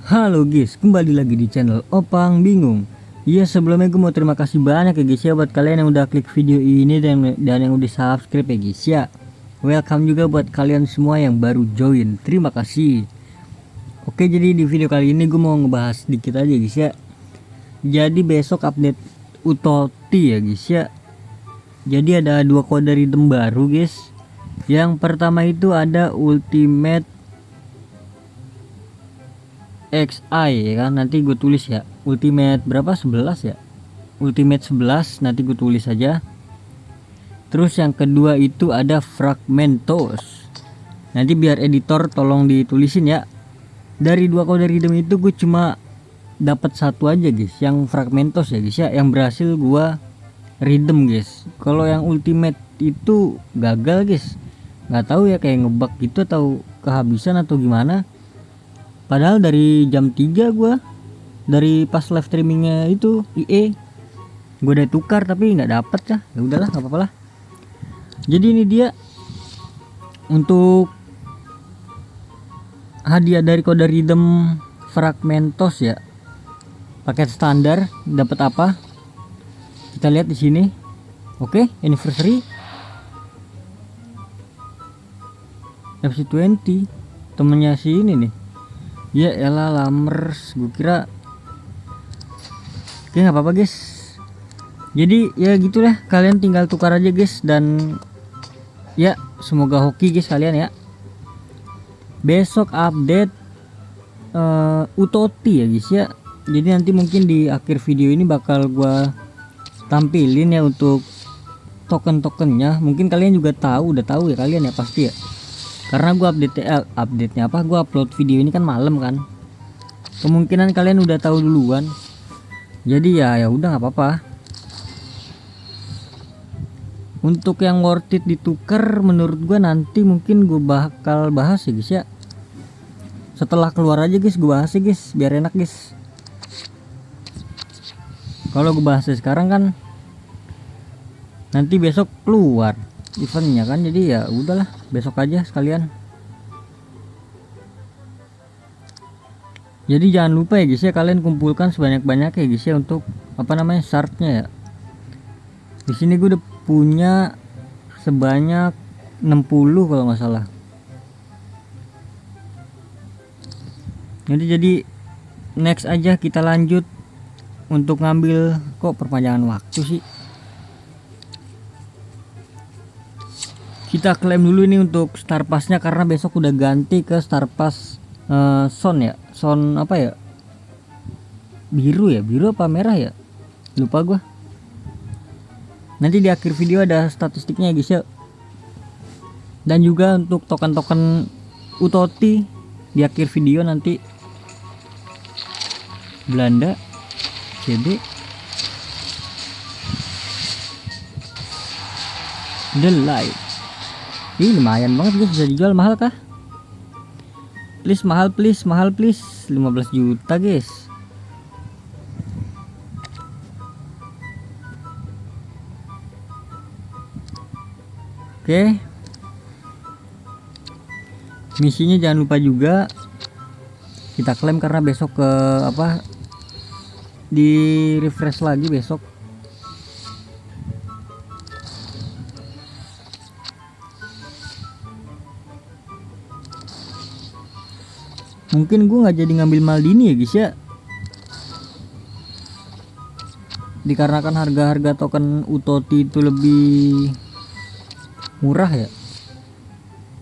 Halo guys, kembali lagi di channel Opang Bingung. Iya, sebelumnya gue mau terima kasih banyak ya guys ya buat kalian yang udah klik video ini dan yang udah subscribe ya guys ya. Welcome juga buat kalian semua yang baru join. Terima kasih. Oke, jadi di video kali ini gue mau ngebahas sedikit aja guys ya. Jadi besok update Utoti ya guys ya. Jadi ada dua kode redeem baru guys. Yang pertama itu ada Ultimate XI ya kan, nanti gue tulis ya Ultimate berapa, 11 ya, Ultimate 11 nanti gue tulis aja. Terus yang kedua itu ada Fragmentos, nanti biar editor tolong ditulisin ya. Dari dua kode redeem itu gue cuma dapat satu aja guys, yang Fragmentos ya guys ya, yang berhasil gue redeem guys. Kalau yang Ultimate itu gagal guys, nggak tahu ya, kayak ngebug gitu atau kehabisan atau gimana. Padahal dari jam 3 gua, dari pas live streamingnya itu IE gua udah tukar tapi nggak dapet ya. Ya udahlah, nggak apa-apa lah. Jadi ini dia untuk hadiah dari kode redeem Fragmentos ya. Paket standar dapat apa? Kita lihat di sini. Oke, anniversary FC20, temennya si ini nih. Ya elah, Lamers, gue kira. Oke, nggak apa-apa guys. Jadi ya gitulah, kalian tinggal tukar aja guys. Dan ya semoga hoki guys kalian ya. Besok update Utoti ya guys ya. Jadi nanti mungkin di akhir video ini bakal gue tampilin ya untuk token-tokennya. Mungkin kalian juga udah tahu ya kalian ya pasti ya. Karena gua update-nya apa, gua upload video ini kan malam kan, kemungkinan kalian udah tahu duluan. Jadi ya udah, nggak apa-apa. Untuk yang worth it ditukar menurut gua nanti mungkin gua bakal bahas ya guys ya. Setelah keluar aja guys gua bahas ya guys, biar enak guys. Kalau gua bahas sekarang kan nanti besok keluar eventnya kan, jadi ya udahlah, besok aja sekalian. Jadi jangan lupa ya guys ya, kalian kumpulkan sebanyak-banyak ya guys ya untuk apa namanya, shardnya ya. Di sini gue udah punya sebanyak 60 kalau nggak salah. Jadi next aja kita lanjut untuk ngambil. Kok perpanjangan waktu sih? Kita klaim dulu ini untuk star passnya, karena besok udah ganti ke star pass son ya, son apa ya, biru ya, biru apa merah ya, lupa gua. Nanti di akhir video ada statistiknya guys ya. Dan juga untuk token-token Utoti di akhir video nanti. Belanda CB The Light. Ih, lumayan banget guys, bisa dijual. Mahal kah? Please mahal, please mahal, please. 15 juta guys. Oke. Misinya jangan lupa juga kita klaim, karena besok ke apa, di refresh lagi besok. Mungkin gue nggak jadi ngambil Maldini ya guys ya, dikarenakan harga-harga token Utoti itu lebih murah ya.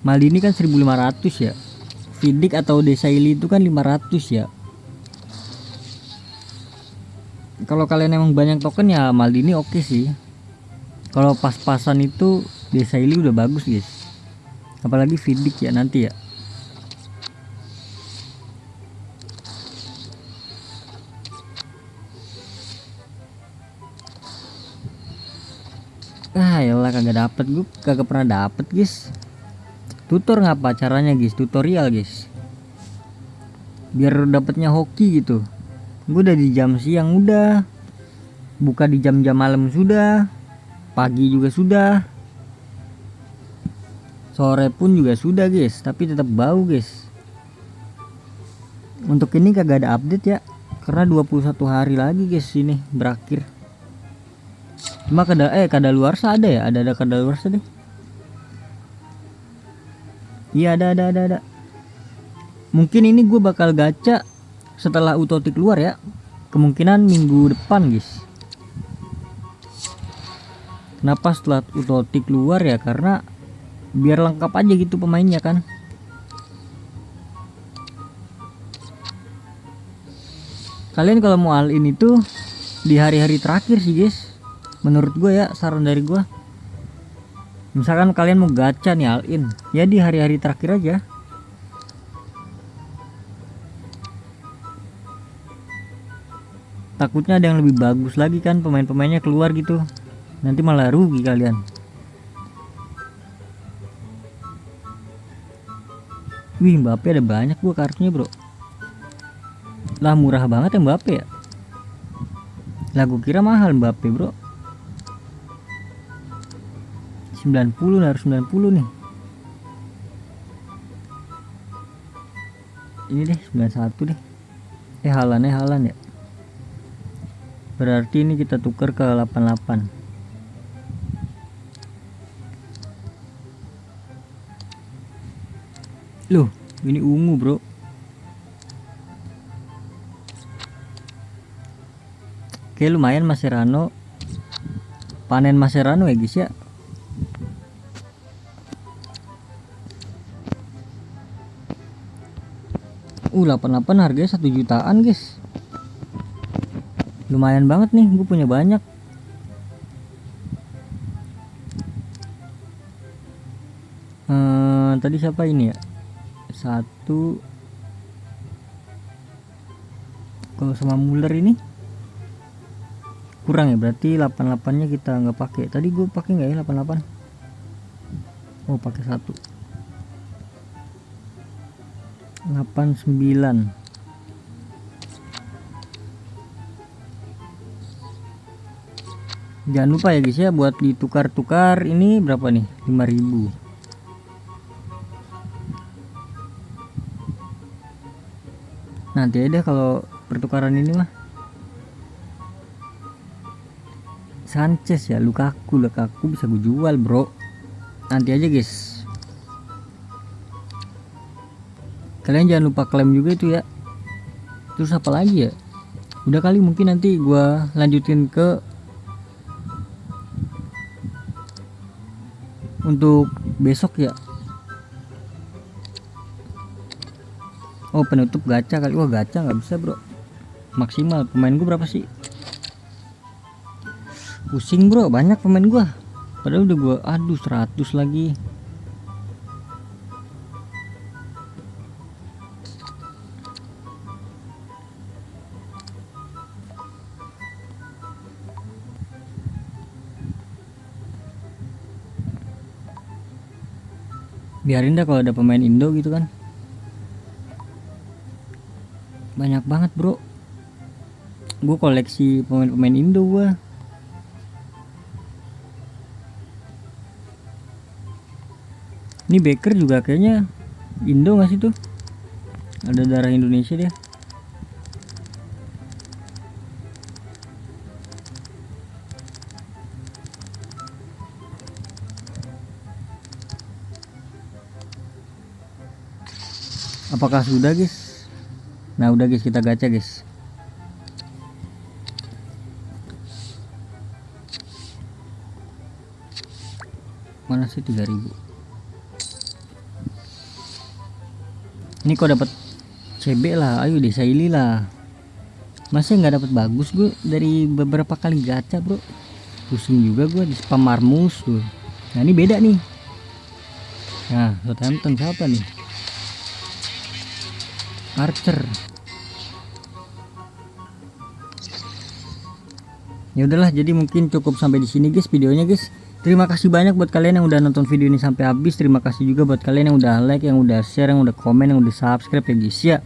Maldini kan 1500 ya, Vidic atau Desailly itu kan 500 ya. Kalau kalian emang banyak token ya Maldini oke sih. Kalau pas-pasan itu Desailly udah bagus guys, apalagi Vidic ya nanti ya. Yalah, kagak dapet, gue kagak pernah dapet guys. Tutor ngapa caranya guys, tutorial guys, biar dapetnya hoki gitu. Gue udah di jam siang udah, buka di jam-jam malam sudah, pagi juga sudah, sore pun juga sudah guys, tapi tetap bau guys. Untuk ini kagak ada update ya, karena 21 hari lagi guys ini berakhir. Cuma kadaluarsa ada ya, ada kadaluarsa deh. Iya ada. Mungkin ini gue bakal gacha setelah Utotik keluar ya, kemungkinan minggu depan guys. Kenapa setelah Utotik keluar ya, karena biar lengkap aja gitu pemainnya kan. Kalian kalau mau all in itu di hari-hari terakhir sih guys, menurut gue ya, saran dari gue. Misalkan kalian mau gacha nih all in ya di hari-hari terakhir aja. Takutnya ada yang lebih bagus lagi kan, pemain-pemainnya keluar gitu, nanti malah rugi kalian. Wih, Mbappe ada banyak gua kartunya bro. Lah murah banget ya Mbappe ya. Lah gua kira mahal Mbappe bro. 90 harus 90 nih. Ini deh 91 deh. Halan ya. Berarti ini kita tukar ke 88. Loh, ini ungu bro. Oke, lumayan Mascherano. Panen Mascherano ya guys ya. $88 harganya 1 jutaan guys. Lumayan banget nih, gue punya banyak. Tadi siapa ini ya? Satu. Kalau sama Muller ini kurang ya, berarti 88 nya kita nggak pakai. Tadi gue pakai nggak ya 88? Oh pakai 1. 89. Jangan lupa ya guys ya, buat ditukar-tukar ini berapa nih, 5.000. Nanti aja kalau pertukaran ini mah. Sanchez ya, Lukaku bisa gue jual bro. Nanti aja guys. Kalian jangan lupa klaim juga itu ya. Terus apa lagi ya? Udah kali, mungkin nanti gua lanjutin ke untuk besok ya. Oh penutup gacha kali. Wah gacha nggak bisa bro. Maksimal pemain gue berapa sih? Pusing bro, banyak pemain gue. Padahal udah gue 100 lagi. Biarin dah kalau ada pemain Indo gitu kan. Banyak banget bro. Gue koleksi pemain-pemain Indo gue. Ini Baker juga kayaknya Indo gak sih tuh? Ada darah Indonesia dia. Apakah sudah guys? Nah udah guys, kita gacha guys. Mana sih 3000? Ini kok dapat CB lah, ayo Desailly lah. Masih nggak dapat bagus gue dari beberapa kali gacha bro. Pusing juga gue di spam Marmus tuh. Nah ini beda nih. Nah Southampton siapa nih? Archer. Ya udahlah, jadi mungkin cukup sampai di sini guys videonya guys. Terima kasih banyak buat kalian yang udah nonton video ini sampai habis. Terima kasih juga buat kalian yang udah like, yang udah share, yang udah komen, yang udah subscribe ya guys ya.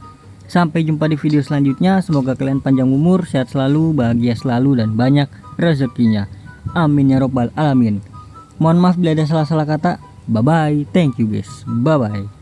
Sampai jumpa di video selanjutnya. Semoga kalian panjang umur, sehat selalu, bahagia selalu, dan banyak rezekinya. Amin ya robbal alamin. Mohon maaf bila ada salah-salah kata. Bye bye. Thank you guys. Bye bye.